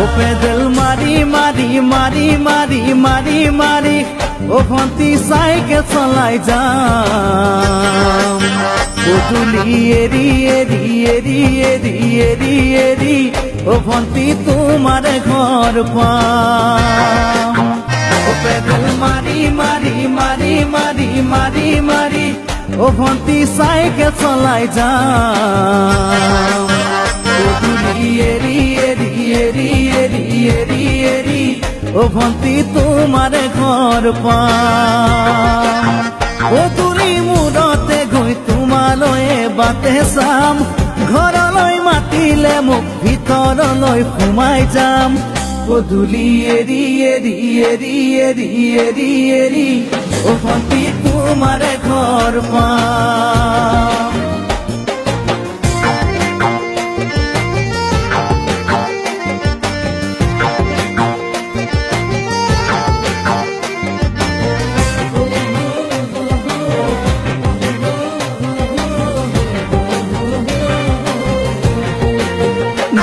ও pedal মারি মারি মারি মারি মারি মারি ও ভন্তি সাইকেল চলাই যাম গধূলি এরি এরি এরি এরি এরি এরি ও ভন্তি তোমার ঘর পাম ও পেডেল মারি মারি মারি মারি মারি মারি ও ভন্তি সাইকেল চলাই যাম গধূলি এরি এরি এরি এরি এরি এরি ও ভন্তি তোমার ঘর পাম ও তুলি মূৰতে গৈ তোমালৈ বাটে চাম ঘৰলৈ মাতিলে মোক ভিতৰলৈ সোমাই যাম গধূলি এৰি এৰি এৰি এৰি এৰি এৰি ও ভন্তি তোমাৰ ঘৰ পাম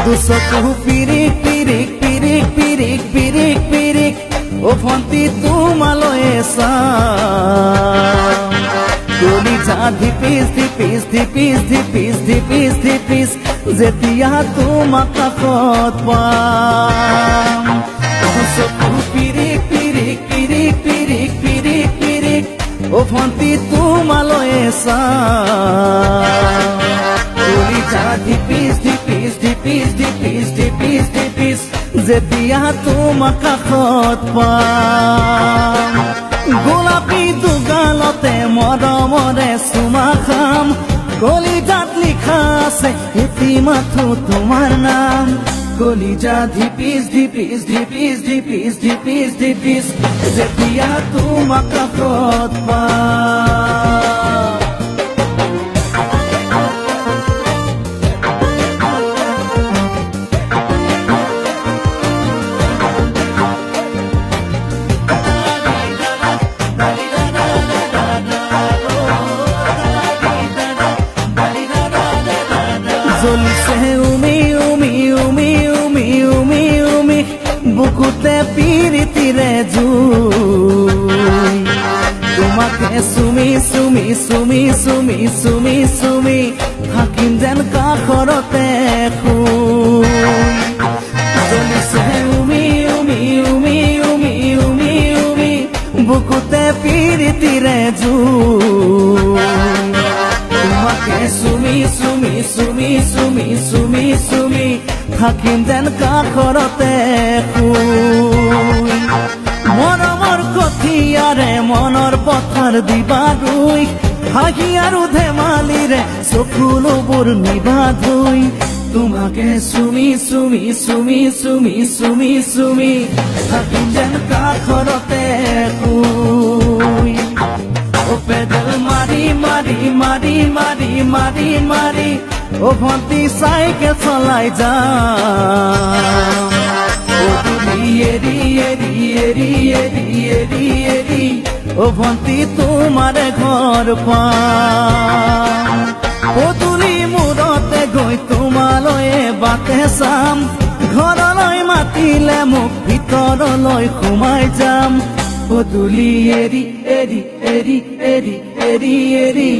দুচকু পিৰিক পিৰিক পিৰিক পিৰিক পিৰিক পিৰিক ও ভন্তি তোমালৈ চাম কলিজা ধিপিস ধিপিস ধিপিস ধিপিস ধিপিস ধিপিস যেতিয়া তোমাক কাষত পাম দুচকু পিৰিক পিৰিক পিৰিক পিৰিক পিৰিক পিৰিক ও ভন্তি তোমালৈ চাম কলিজা ধিপিস ধিপিস ধিপিস ধিপিস ধিপিস ধিপিস যেতিয়া তোমাক কাষত পাম গোলাপী দুগালতে মৰমৰে চুমা খাম কলিজাত লিখা আছে এটি মাথো তোমাৰ নাম কলিজা ধিপিস ধিপিস ধিপিস ধিপিস ধিপিস ধিপিস যেতিয়া তোমাক কাষত পাম জ্বলিছে উমি উমি উমি উমি উমি উমি বুকুতে পিৰিতিৰে জুই তোমাকে চুমি চুমি চুমি চুমি চুমি চুমি থাকিম যেন কাষৰতে শুই জ্বলিছে উমি উমি উমি উমি উমি উমি বুকুতে পিৰিতিৰে জুই তোমাকে চুমি চুমি চুমি চুমি চুমি চুমি থাকিম যেন কাষৰতে শুই মৰমৰ কঠিয়াৰে মনৰ পথাৰ দিবা ৰুই হাঁহি আৰু ধেমালিৰে চকুলোবোৰ নিবা ধুই তোমাকে চুমি চুমি চুমি চুমি চুমি চুমি থাকিম যেন কাষৰতে শুই ও পেডেল মারি মারি মারি মারি মারি মারি ও ভন্তি সাইকেল চলাই যাম গধূলি এরি এরি এরি এরি এরি এরি ও ভন্তি তোমাৰ ঘৰ পাম ও তুলি মূৰতে গৈ তোমালৈ বাটে চাম ঘৰলৈ মাতিলে মোক ভিতৰলৈ সোমাই যাম গধূলি এৰি এৰি এৰি এৰি এৰি এৰি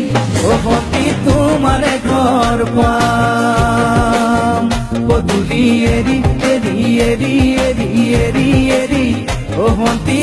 ও ভন্তি তোমাৰ ঘৰ পাম গধূলি এৰি এৰি এৰি এৰি এৰি এৰি ও ভন্তি